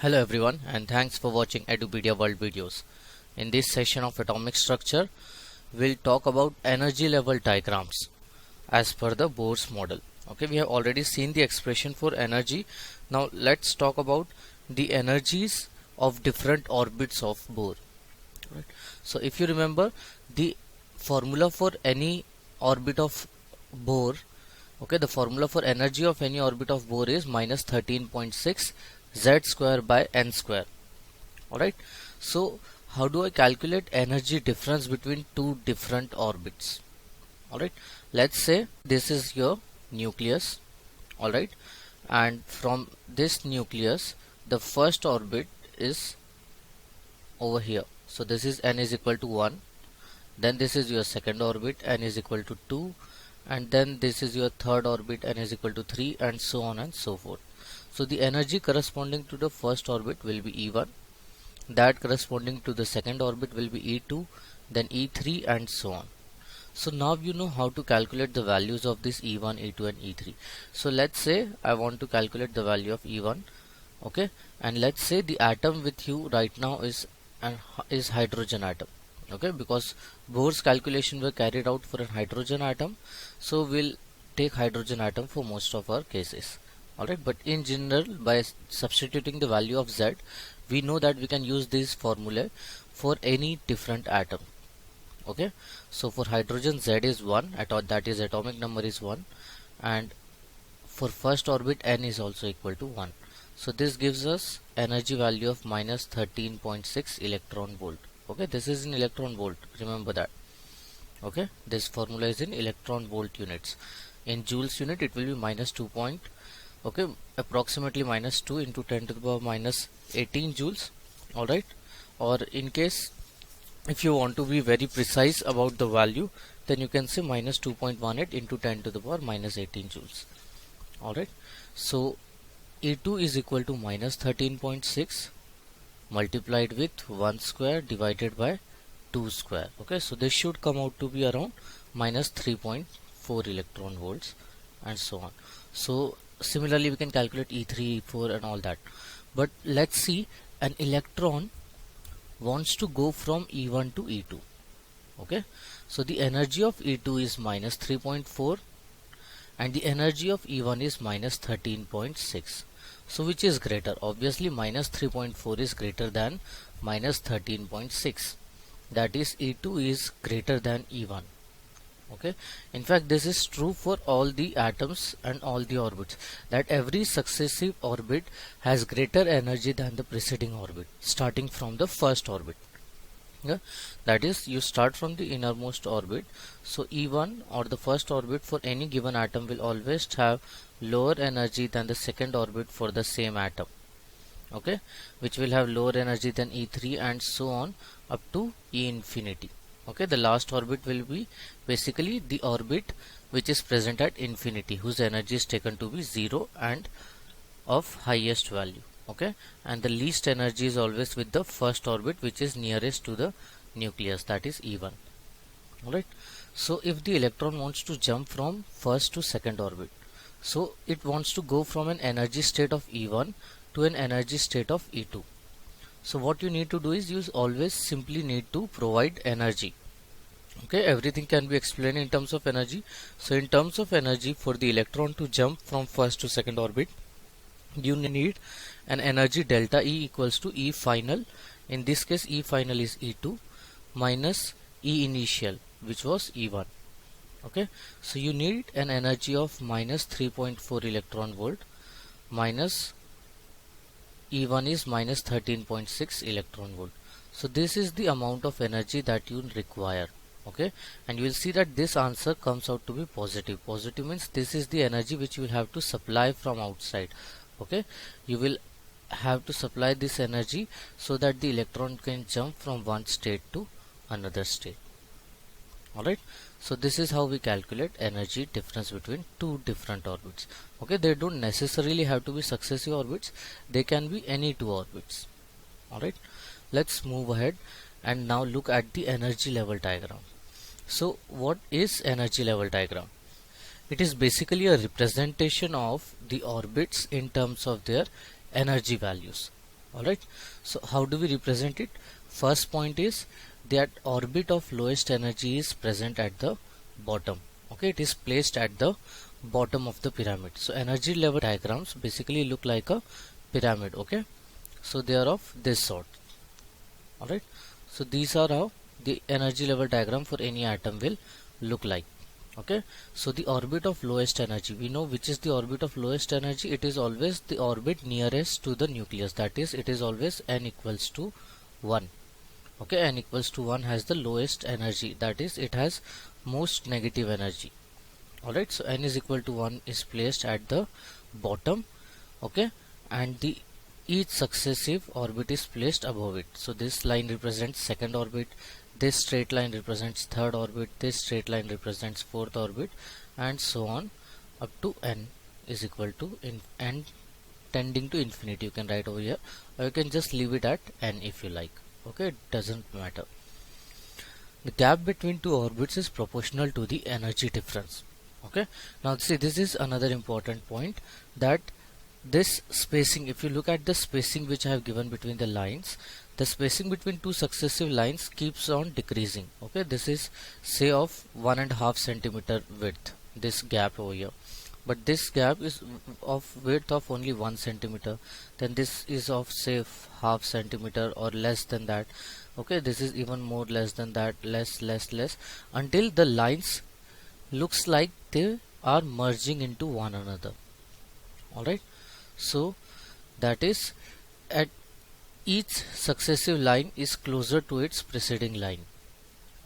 Hello everyone, and thanks for watching Edupedia World videos. In this session of atomic structure, we'll talk about energy level diagrams as per the Bohr's model. Okay, we have already seen the expression for energy. Now let's talk about the energies of different orbits of Bohr. Right. So if you remember the formula for any orbit of Bohr, okay, the formula for energy of any orbit of Bohr is minus 13.6 z square by n square. Alright, so how do I calculate energy difference between two different orbits? Alright, let's say this is your nucleus. Alright, and from this nucleus the first orbit is over here. So this is n is equal to 1, then this is your second orbit, n is equal to 2, and then this is your third orbit, n is equal to 3, and so on and so forth. So the energy corresponding to the first orbit will be E1, that corresponding to the second orbit will be E2, then E3, and so on. So now you know how to calculate the values of this E1, E2 and E3. So let's say I want to calculate the value of E1, okay, and let's say the atom with you right now is hydrogen atom, okay, because Bohr's calculation were carried out for a hydrogen atom, so we'll take hydrogen atom for most of our cases. Alright, but in general, by substituting the value of Z, we know that we can use this formula for any different atom. Okay, so for hydrogen Z is 1, that is atomic number is 1, and for first orbit n is also equal to 1. So this gives us energy value of minus 13.6 electron volt. Okay, this is in electron volt, remember that. Okay, this formula is in electron volt units. In joules unit it will be minus 2. Okay, approximately minus 2 into 10 to the power minus 18 joules. Alright, or in case if you want to be very precise about the value, then you can say minus 2.18 into 10 to the power minus 18 joules. Alright, so E2 is equal to minus 13.6 multiplied with 1 square divided by 2 square. Okay, so this should come out to be around minus 3.4 electron volts, and so on. So similarly we can calculate E3, E4 and all that. But let's see, an electron wants to go from E1 to E2. Okay, so the energy of E2 is minus 3.4 and the energy of E1 is minus 13.6. So which is greater? Obviously minus 3.4 is greater than minus 13.6. That is E2 is greater than E1. Okay, in fact this is true for all the atoms and all the orbits, that every successive orbit has greater energy than the preceding orbit starting from the first orbit. Yeah, that is, you start from the innermost orbit, so E1 or the first orbit for any given atom will always have lower energy than the second orbit for the same atom, okay, which will have lower energy than E3 and so on up to E infinity. Okay, the last orbit will be basically the orbit which is present at infinity, whose energy is taken to be 0 and of highest value. Okay, and the least energy is always with the first orbit which is nearest to the nucleus, that is E1. Alright, so if the electron wants to jump from first to second orbit, so it wants to go from an energy state of E1 to an energy state of E2. So what you need to do is you always simply need to provide energy. Okay, everything can be explained in terms of energy. So in terms of energy, for the electron to jump from first to second orbit, you need an energy delta E equals to E final. In this case E final is E2 minus E initial, which was E1. Okay, so you need an energy of minus 3.4 electron volt minus E1 is minus 13.6 electron volt. So this is the amount of energy that you require. Okay, and you will see that this answer comes out to be positive. Positive means this is the energy which you will have to supply from outside. Okay, you will have to supply this energy so that the electron can jump from one state to another state. Alright, so this is how we calculate energy difference between two different orbits. Okay, they don't necessarily have to be successive orbits, they can be any two orbits. Alright, let's move ahead and now look at the energy level diagram. So what is energy level diagram? It is basically a representation of the orbits in terms of their energy values. Alright, so how do we represent it? First point is that orbit of lowest energy is present at the bottom. Okay, it is placed at the bottom of the pyramid. So energy level diagrams basically look like a pyramid. Okay, so they are of this sort. Alright, so these are how the energy level diagram for any atom will look like. Okay, so the orbit of lowest energy, we know which is the orbit of lowest energy. It is always the orbit nearest to the nucleus, that is it is always n equals to 1. Okay, n equals to 1 has the lowest energy, that is it has most negative energy. Alright, so n is equal to 1 is placed at the bottom. Okay, and the each successive orbit is placed above it. So this line represents second orbit, this straight line represents third orbit, this straight line represents fourth orbit, and so on up to n is equal to n tending to infinity. You can write over here, or you can just leave it at n if you like. Okay, it doesn't matter. The gap between two orbits is proportional to the energy difference. Okay, now see, this is another important point, that this spacing, if you look at the spacing which I have given between the lines, the spacing between two successive lines keeps on decreasing. Okay, this is say of 1.5 centimeter width, this gap over here, but this gap is of width of only 1 centimeter, then this is of say half centimeter or less than that. Okay, this is even more less than that, less, until the lines looks like they are merging into one another. Alright, so that is at each successive line is closer to its preceding line.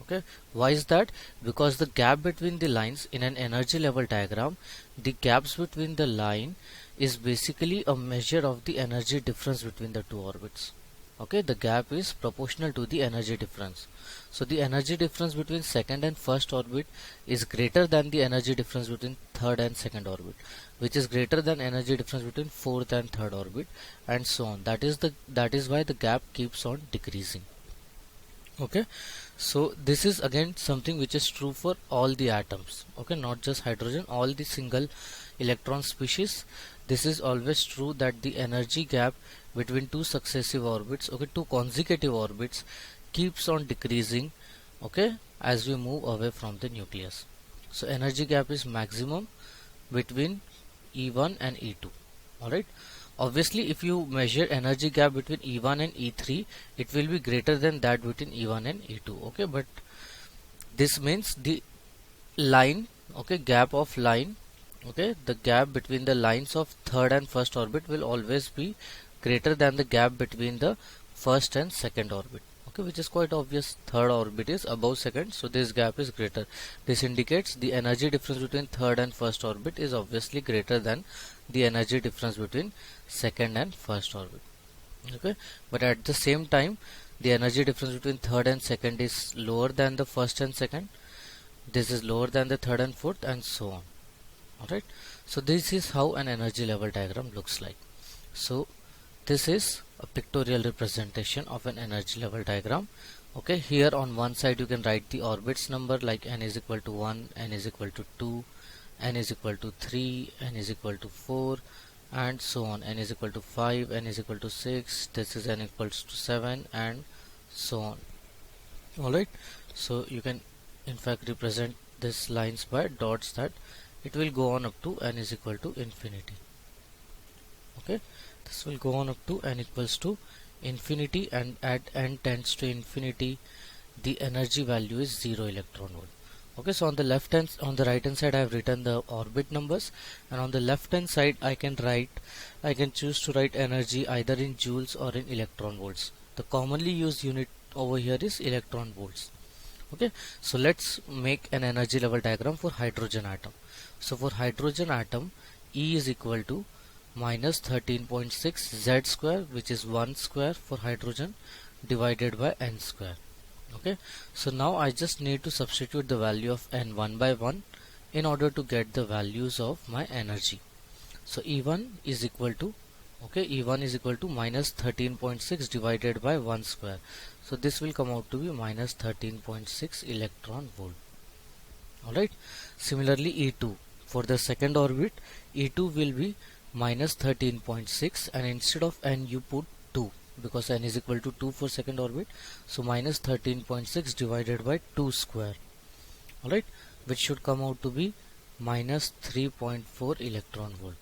Okay, why is that? Because the gap between the lines in an energy level diagram, the gaps between the line is basically a measure of the energy difference between the two orbits. Okay, the gap is proportional to the energy difference. So the energy difference between second and first orbit is greater than the energy difference between third and second orbit, which is greater than energy difference between fourth and third orbit, and so on. That is why the gap keeps on decreasing. Okay, so this is again something which is true for all the atoms. Okay, not just hydrogen, all the single electron species. This is always true, that the energy gap between two successive orbits, okay, two consecutive orbits, keeps on decreasing, okay, as we move away from the nucleus. So energy gap is maximum between E1 and E2. Alright, obviously if you measure energy gap between E1 and E3, it will be greater than that between E1 and E2. Okay, but this means the line, okay, gap of line, okay, the gap between the lines of third and first orbit will always be greater than the gap between the first and second orbit. Okay, which is quite obvious. Third orbit is above second, so this gap is greater. This indicates the energy difference between third and first orbit is obviously greater than the energy difference between second and first orbit. Okay, but at the same time, the energy difference between third and second is lower than the first and second. This is lower than the third and fourth, and so on. Alright, so this is how an energy level diagram looks like. So this is a pictorial representation of an energy level diagram. Okay, here on one side you can write the orbits number, like n is equal to 1, n is equal to 2, n is equal to 3, n is equal to 4, and so on. N is equal to 5, n is equal to 6, this is n equals to 7, and so on. Alright, so you can in fact represent these lines by dots, that it will go on up to n is equal to infinity. Okay, this will go on up to n equals to infinity, and at n tends to infinity, the energy value is 0 electron volt. Okay, so on the right hand side I have written the orbit numbers, and on the left hand side I can choose to write energy either in joules or in electron volts. The commonly used unit over here is electron volts. Okay, so let's make an energy level diagram for hydrogen atom. So for hydrogen atom, E is equal to minus 13.6 Z square, which is 1 square for hydrogen, divided by n square. Okay, so now I just need to substitute the value of n one by one in order to get the values of my energy. So E1 is equal to, okay, E1 is equal to minus 13.6 divided by 1 square. So this will come out to be minus 13.6 electron volt. Alright, similarly E2, for the second orbit, E2 will be minus 13.6, and instead of n you put 2, because n is equal to 2 for second orbit. So minus 13.6 divided by 2 square, alright, which should come out to be minus 3.4 electron volt.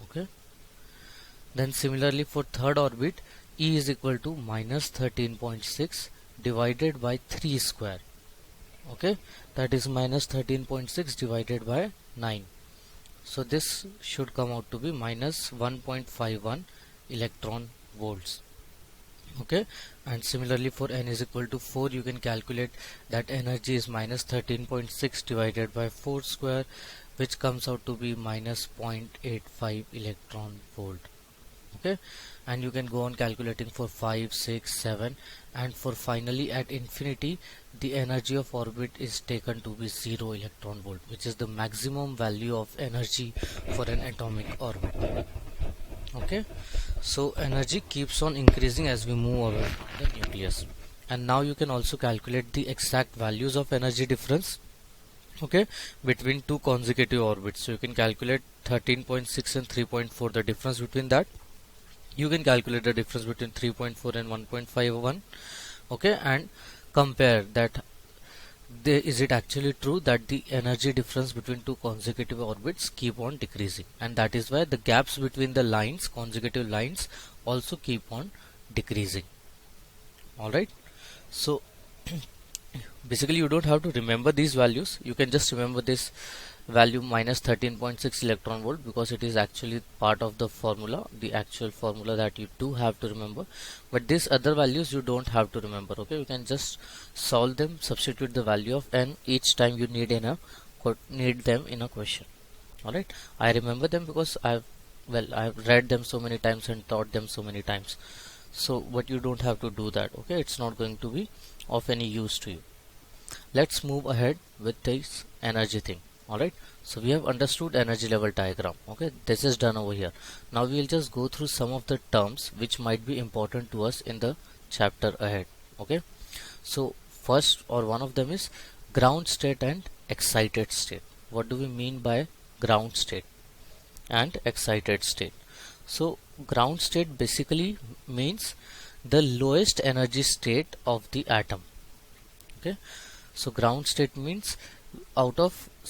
Okay. Then similarly for third orbit, E is equal to minus 13.6 divided by 3 square. Okay, that is minus 13.6 divided by 9. So this should come out to be minus 1.51 electron volts. Okay, and similarly for n is equal to 4, you can calculate that energy is minus 13.6 divided by 4 square, which comes out to be minus 0.85 electron volt. Okay, and you can go on calculating for 5, 6, 7, and for finally at infinity the energy of orbit is taken to be 0 electron volt, which is the maximum value of energy for an atomic orbit. Okay, so energy keeps on increasing as we move away from the nucleus. And now you can also calculate the exact values of energy difference, okay, between two consecutive orbits. So you can calculate 13.6 and 3.4, the difference between that. You can calculate the difference between 3.4 and 1.51, okay, and compare that is it actually true that the energy difference between two consecutive orbits keep on decreasing, and that is why the gaps between the lines, consecutive lines, also keep on decreasing. Alright, so basically you don't have to remember these values, you can just remember this value minus 13.6 electron volt, because it is actually part of the formula, the actual formula that you do have to remember. But these other values you don't have to remember. Okay, you can just solve them, substitute the value of n each time you need them in a question. Alright, I remember them because I've read them so many times and taught them so many times. So but you don't have to do that. Okay, it's not going to be of any use to you. Let's move ahead with this energy thing. Alright, so we have understood energy level diagram. Okay, this is done over here. Now we will just go through some of the terms which might be important to us in the chapter ahead. Okay, so first, or one of them, is ground state and excited state. What do we mean by ground state and excited state? So ground state basically means the lowest energy state of the atom. Okay, so ground state means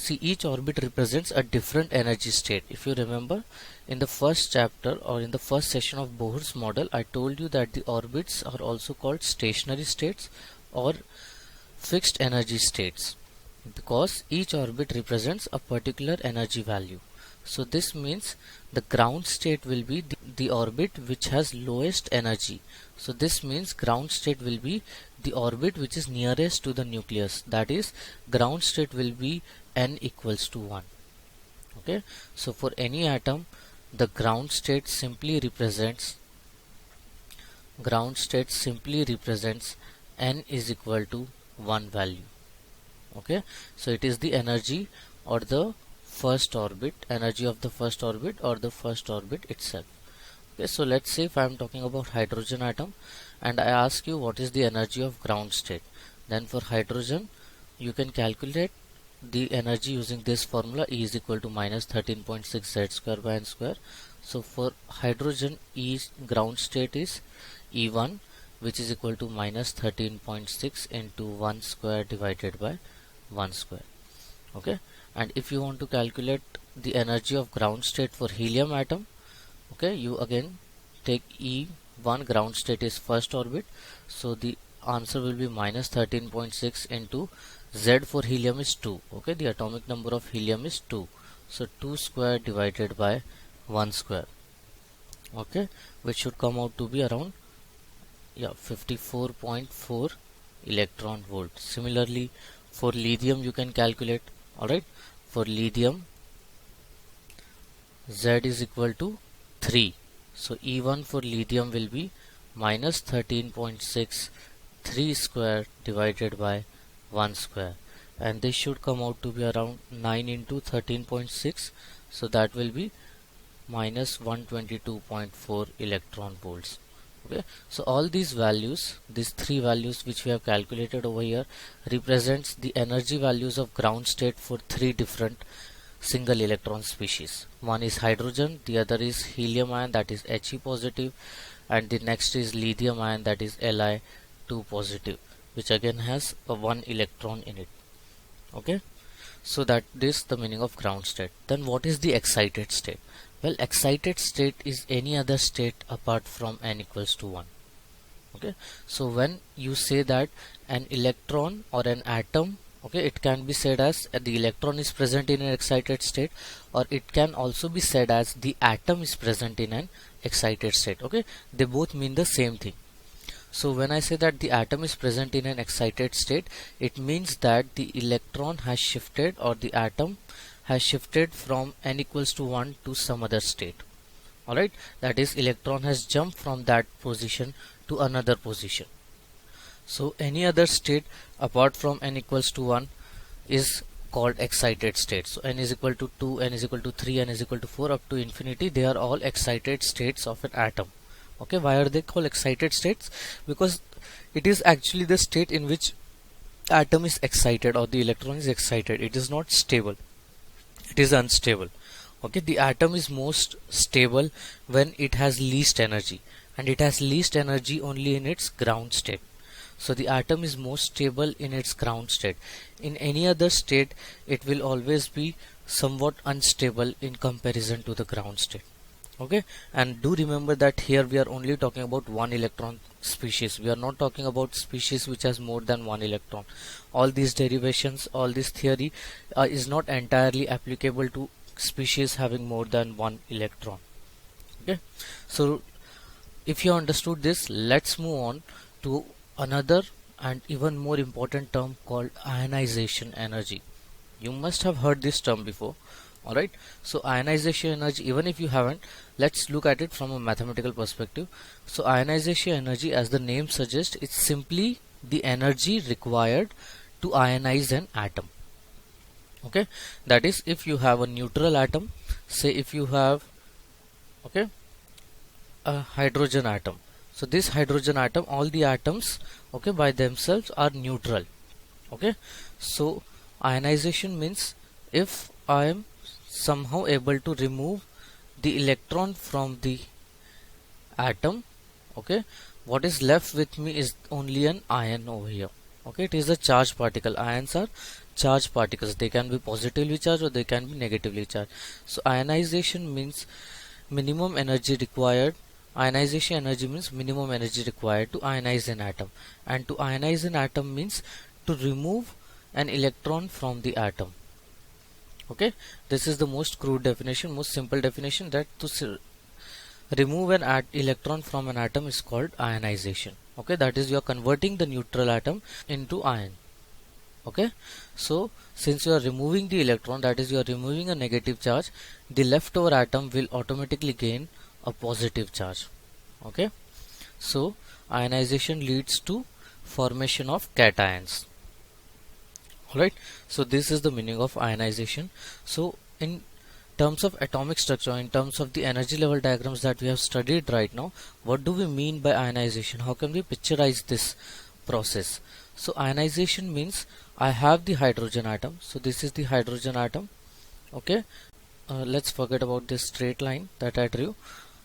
each orbit represents a different energy state. If you remember, in the first chapter or in the first session of Bohr's model, I told you that the orbits are also called stationary states or fixed energy states, because each orbit represents a particular energy value. So this means the ground state will be the orbit which has lowest energy. So this means ground state will be the orbit which is nearest to the nucleus, that is ground state will be n equals to 1. Okay, so for any atom the ground state simply represents n is equal to 1 value. Okay, so it is the energy or the first orbit, energy of the first orbit or the first orbit itself. Okay, so let's say if I am talking about hydrogen atom and I ask you what is the energy of ground state, then for hydrogen you can calculate the energy using this formula, E is equal to minus 13.6 z square by n square. So for hydrogen, ground state is E1, which is equal to minus 13.6 into 1 square divided by 1 square. Okay, and if you want to calculate the energy of ground state for helium atom, okay, you again take E1, ground state is first orbit, so the answer will be minus 13.6 into Z for helium is 2. Okay, the atomic number of helium is 2, so 2 square divided by 1 square. Okay, which should come out to be around 54.4 electron volt. Similarly for lithium you can calculate. Alright, for lithium Z is equal to 3, so E1 for lithium will be minus 13.6 3 square divided by 1 square, and this should come out to be around 9 into 13.6, so that will be minus 122.4 electron volts. Okay, so all these values, these three values which we have calculated over here, represents the energy values of ground state for three different single electron species. One is hydrogen, the other is helium ion, that is He positive, and the next is lithium ion, that is Li2 positive, which again has a 1 electron in it. Okay, so that is the meaning of ground state. Then what is the excited state? Well, excited state is any other state apart from n equals to 1. Okay, so when you say that an electron or an atom, okay, it can be said as the electron is present in an excited state, or it can also be said as the atom is present in an excited state. Okay, they both mean the same thing. So when I say that the atom is present in an excited state, it means that the electron has shifted, or the atom has shifted from n equals to 1 to some other state. Alright, that is, electron has jumped from that position to another position. So any other state apart from n equals to 1 is called excited state. So n is equal to 2, n is equal to 3, n is equal to 4 up to infinity, they are all excited states of an atom. Okay, why are they called excited states? Because it is actually the state in which atom is excited or the electron is excited. It is not stable, it is unstable. Okay, the atom is most stable when it has least energy, and it has least energy only in its ground state. So the atom is most stable in its ground state. In any other state, it will always be somewhat unstable in comparison to the ground state. Okay, and do remember that here we are only talking about one electron species. We are not talking about species which has more than one electron. All these derivations, all this theory is not entirely applicable to species having more than one electron. Okay, so if you understood this, let's move on to another and even more important term called ionization energy. You must have heard this term before. Alright, so ionization energy, even if you haven't, let's look at it from a mathematical perspective. So ionization energy, as the name suggests, it's simply the energy required to ionize an atom. Okay, that is, if you have a neutral atom, say if you have, okay, a hydrogen atom. So this hydrogen atom, all the atoms, okay, by themselves are neutral. Okay, so ionization means if I am somehow able to remove the electron from the atom, okay, what is left with me is only an ion over here. Okay, it is a charged particle. Ions are charged particles. They can be positively charged or they can be negatively charged. So ionization means minimum energy required. Ionization energy means minimum energy required to ionize an atom, and to ionize an atom means to remove an electron from the atom. Okay, this is the most crude definition, most simple definition, that to remove an electron from an atom is called ionization. Okay, that is, you are converting the neutral atom into ion. Okay, so since you are removing the electron, that is, you are removing a negative charge, the leftover atom will automatically gain a positive charge. Okay, so ionization leads to formation of cations. Alright, so this is the meaning of ionization. So in terms of atomic structure, in terms of the energy level diagrams that we have studied right now, what do we mean by ionization? How can we picturize this process? So ionization means I have the hydrogen atom. So this is the hydrogen atom. Okay, let's forget about this straight line that I drew.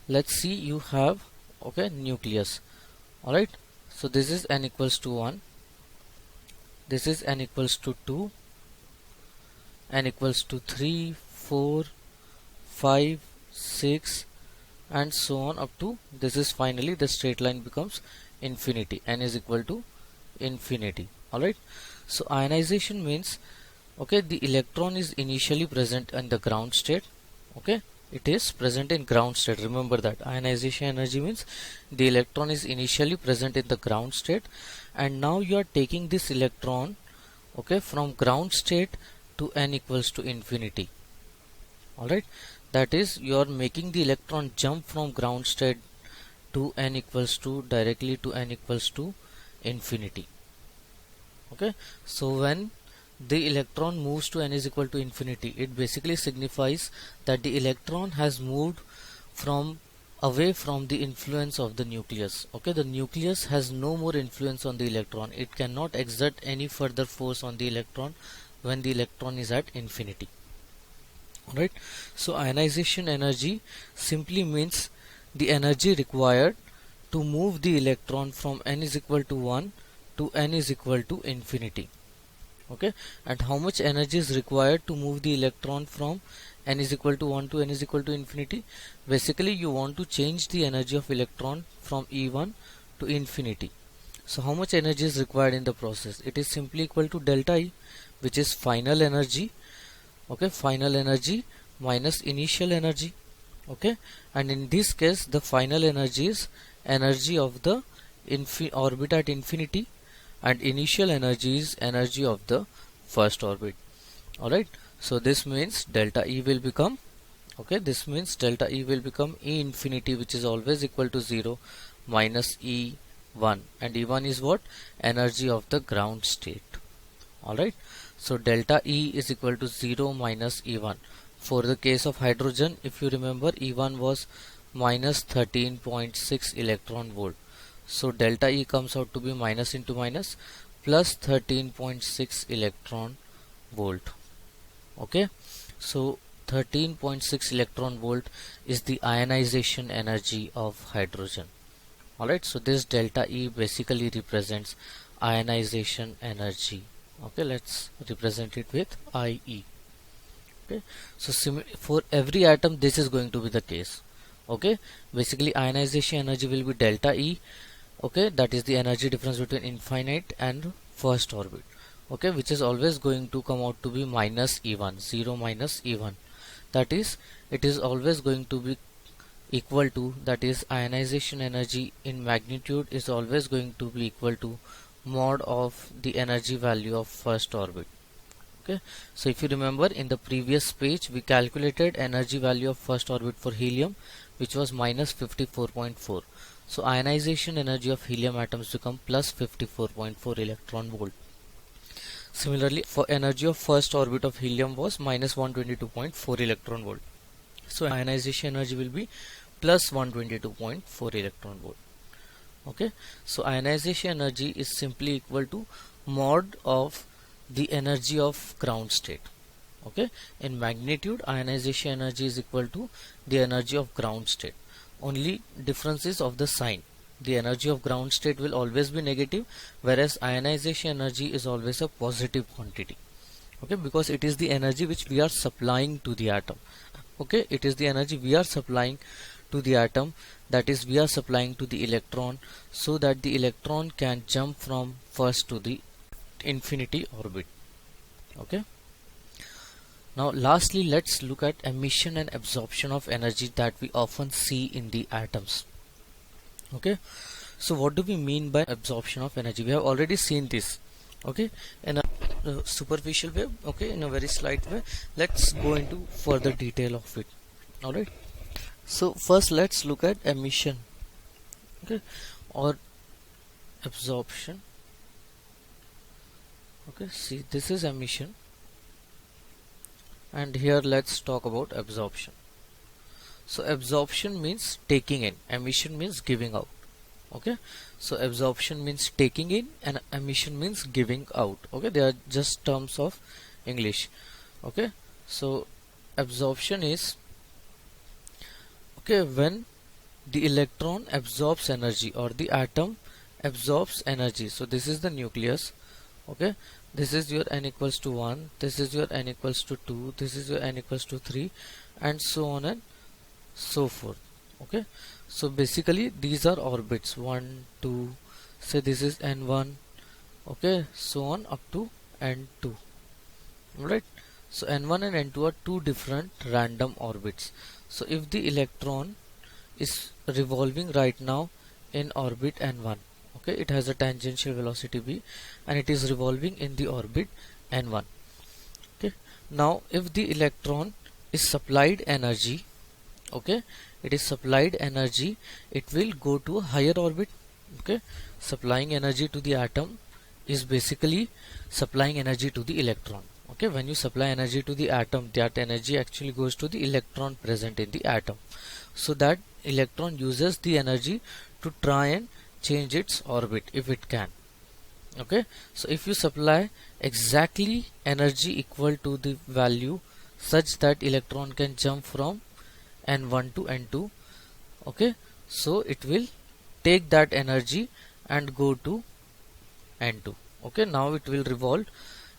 Let's see, you have, okay, nucleus. Alright, so this is n equals to 1. This is n equals to 2, n equals to 3, 4, 5, 6, and so on up to this is finally the straight line becomes infinity. N is equal to infinity. Alright, so ionization means, okay, the electron is initially present in the ground state. Okay, it is present in ground state. Remember that ionization energy means the electron is initially present in the ground state, and now you are taking this electron, okay, from ground state to n equals to infinity. Alright, that is, you are making the electron jump from ground state to n equals to directly to n equals to infinity. Okay, so when the electron moves to n is equal to infinity, it basically signifies that the electron has moved from away from the influence of the nucleus. Okay, the nucleus has no more influence on the electron. It cannot exert any further force on the electron when the electron is at infinity. Alright, so ionization energy simply means the energy required to move the electron from n is equal to 1 to n is equal to infinity. Okay, and how much energy is required to move the electron from n is equal to 1 to n is equal to infinity? Basically you want to change the energy of electron from E1 to infinity. So how much energy is required in the process? It is simply equal to delta E, which is final energy. Okay, final energy minus initial energy. Okay, and in this case the final energy is energy of the orbit at infinity, and initial energy is energy of the first orbit. Alright, so this means delta E will become, okay, this means delta E will become E infinity, which is always equal to 0, minus E1, and E1 is what? Energy of the ground state. Alright, so delta E is equal to 0 minus E1. For the case of hydrogen, if you remember, E1 was minus 13.6 electron volt. So delta E comes out to be minus into minus plus 13.6 electron volt. Okay, so 13.6 electron volt is the ionization energy of hydrogen. Alright, so this delta E basically represents ionization energy. Okay, let's represent it with IE. Okay, so for every atom this is going to be the case. Okay, basically ionization energy will be delta E. Okay, that is the energy difference between infinite and first orbit. Okay, which is always going to come out to be minus E1, 0 minus E1. That is, it is always going to be equal to, that is ionization energy in magnitude is always going to be equal to mod of the energy value of first orbit. Okay, so if you remember, in the previous page we calculated energy value of first orbit for helium, which was minus 54.4. so ionization energy of helium atoms become plus 54.4 electron volt. Similarly, for energy of first orbit of helium was minus 122.4 electron volt. So ionization energy will be plus 122.4 electron volt. Okay, so ionization energy is simply equal to mod of the energy of ground state. Okay, in magnitude ionization energy is equal to the energy of ground state. Only differences of the sign. The energy of ground state will always be negative, whereas ionization energy is always a positive quantity. Okay, because it is the energy which we are supplying to the atom. Okay, it is the energy we are supplying to the atom, that is we are supplying to the electron, so that the electron can jump from first to the infinity orbit. Okay, now lastly let's look at emission and absorption of energy that we often see in the atoms. Okay, so what do we mean by absorption of energy? We have already seen this, okay, in a superficial way, okay, in a very slight way. Let's go into further detail of it. Alright, so first let's look at emission, okay, or absorption. Okay, see, this is emission, and here let's talk about absorption. So absorption means taking in, emission means giving out. Okay, so absorption means taking in and emission means giving out. Okay, they are just terms of English. Okay, so absorption is, okay, when the electron absorbs energy or the atom absorbs energy. So this is the nucleus. Okay, this is your n equals to 1, this is your n equals to 2, this is your n equals to 3, and so on and so forth. Okay, so basically these are orbits 1, 2, say this is n1, okay, so on up to n2. Alright, so n1 and n2 are two different random orbits. So if the electron is revolving right now in orbit n1, okay, it has a tangential velocity v and it is revolving in the orbit n1. Okay, now if the electron is supplied energy, okay, it is supplied energy, it will go to a higher orbit. Okay, supplying energy to the atom is basically supplying energy to the electron. Okay, when you supply energy to the atom, that energy actually goes to the electron present in the atom, so that electron uses the energy to try and change its orbit if it can. Okay, so if you supply exactly energy equal to the value such that electron can jump from n1 to n2, okay, so it will take that energy and go to N2. Okay, now it will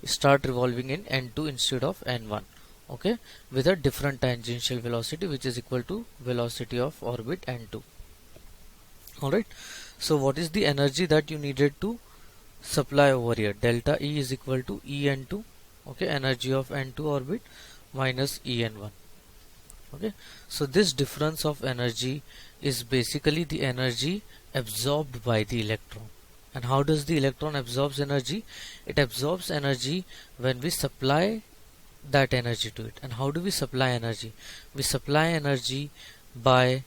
start revolving in N2 instead of N1. Okay, with a different tangential velocity which is equal to velocity of orbit N2. Alright, so what is the energy that you needed to supply over here? Delta E is equal to En2, okay, energy of N2 orbit minus En1. Okay, so this difference of energy is basically the energy absorbed by the electron. And how does the electron absorbs energy? It absorbs energy when we supply that energy to it. And how do we supply energy? We supply energy by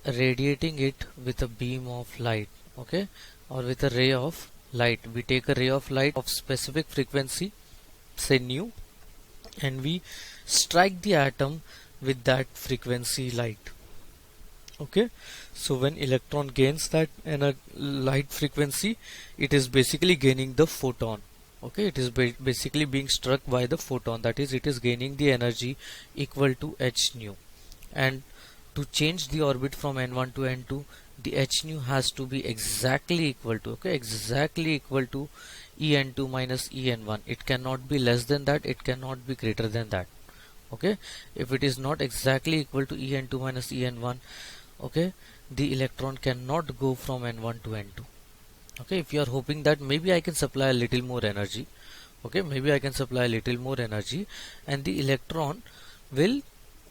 radiating it with a beam of light, okay, or with a ray of light. We take a ray of light of specific frequency, say nu, and we strike the atom with that frequency light. Okay, so when electron gains that light frequency, it is basically gaining the photon. Okay, it is basically being struck by the photon, that is, it is gaining the energy equal to h nu. And to change the orbit from N1 to N2, the h nu has to be exactly equal to, okay, exactly equal to En2 minus En1. It cannot be less than that, it cannot be greater than that. Okay, if it is not exactly equal to En2 minus En1, okay, the electron cannot go from N1 to N2. Okay, if you are hoping that maybe I can supply a little more energy, okay, maybe I can supply a little more energy, and the electron will,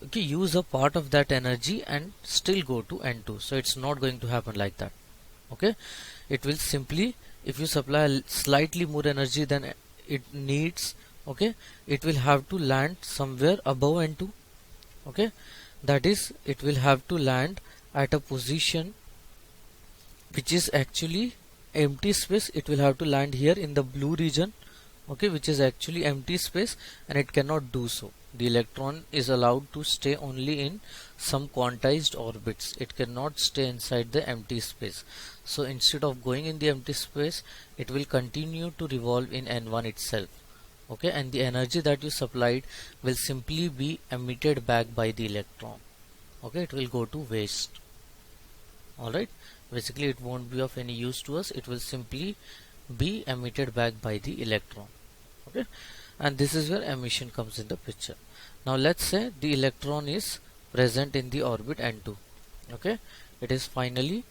okay, use a part of that energy and still go to N2. So it's not going to happen like that. Okay, it will simply, if you supply slightly more energy than it needs, okay, it will have to land somewhere above N2. Okay, that is, it will have to land at a position which is actually empty space. It will have to land here in the blue region, okay, which is actually empty space, and it cannot do so. The electron is allowed to stay only in some quantized orbits. It cannot stay inside the empty space. So instead of going in the empty space, it will continue to revolve in N1 itself. Okay, and the energy that you supplied will simply be emitted back by the electron. Okay, it will go to waste. Alright, basically it won't be of any use to us. It will simply be emitted back by the electron. Okay, and this is where emission comes in the picture. Now let's say the electron is present in the orbit N2. Okay, it is finally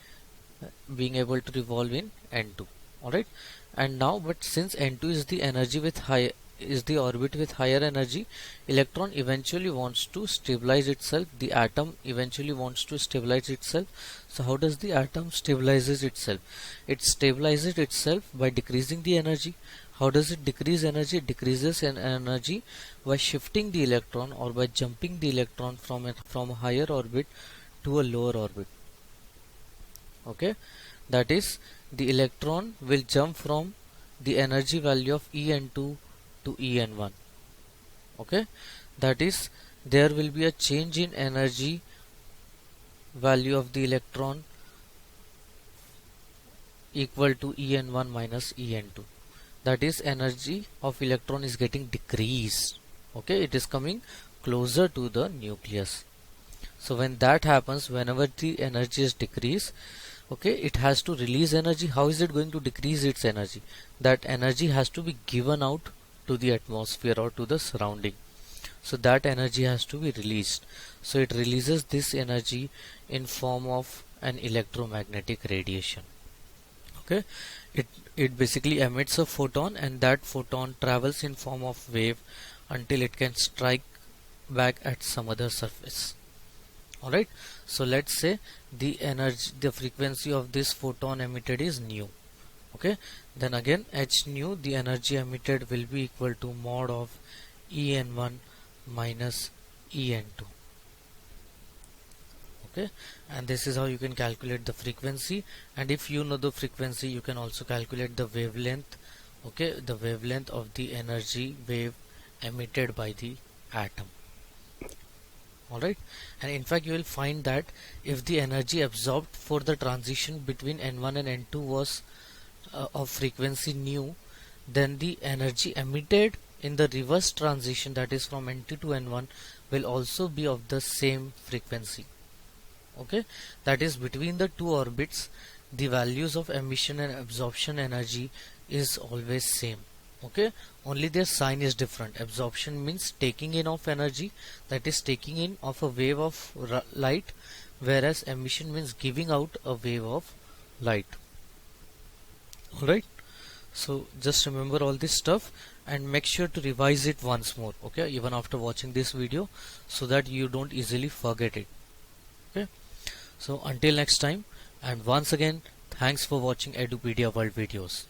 being able to revolve in N2. Alright, and now, but since N2 is the energy with high, is the orbit with higher energy, electron eventually wants to stabilize itself. The atom eventually wants to stabilize itself. So how does the atom stabilizes itself? It stabilizes itself by decreasing the energy. How does it decrease energy? It decreases in energy by shifting the electron or by jumping the electron from a higher orbit to a lower orbit. Okay, that is, the electron will jump from the energy value of En2 to En1. Okay, that is, there will be a change in energy value of the electron equal to En1 minus En2. That is, energy of electron is getting decreased. Okay, it is coming closer to the nucleus. So when that happens, whenever the energy is decreased, okay, it has to release energy. How is it going to decrease its energy? That energy has to be given out to the atmosphere or to the surrounding. So that energy has to be released. So it releases this energy in form of an electromagnetic radiation. Okay, it basically emits a photon, and that photon travels in form of wave until it can strike back at some other surface. Alright, so let's say the frequency of this photon emitted is nu. Okay, then again h nu, the energy emitted, will be equal to mod of En1 minus En2. Okay, and this is how you can calculate the frequency. And if you know the frequency, you can also calculate the wavelength. Okay, the wavelength of the energy wave emitted by the atom. Alright, and in fact you will find that if the energy absorbed for the transition between N1 and N2 was of frequency nu, then the energy emitted in the reverse transition, that is from N2 to N1, will also be of the same frequency. Okay, that is between the two orbits the values of emission and absorption energy is always same. Okay, only their sign is different. Absorption means taking in of energy, that is taking in of a wave of light, whereas emission means giving out a wave of light. Alright, so just remember all this stuff and make sure to revise it once more, okay, even after watching this video, so that you don't easily forget it. Okay, so until next time, and once again, thanks for watching Edupedia World videos.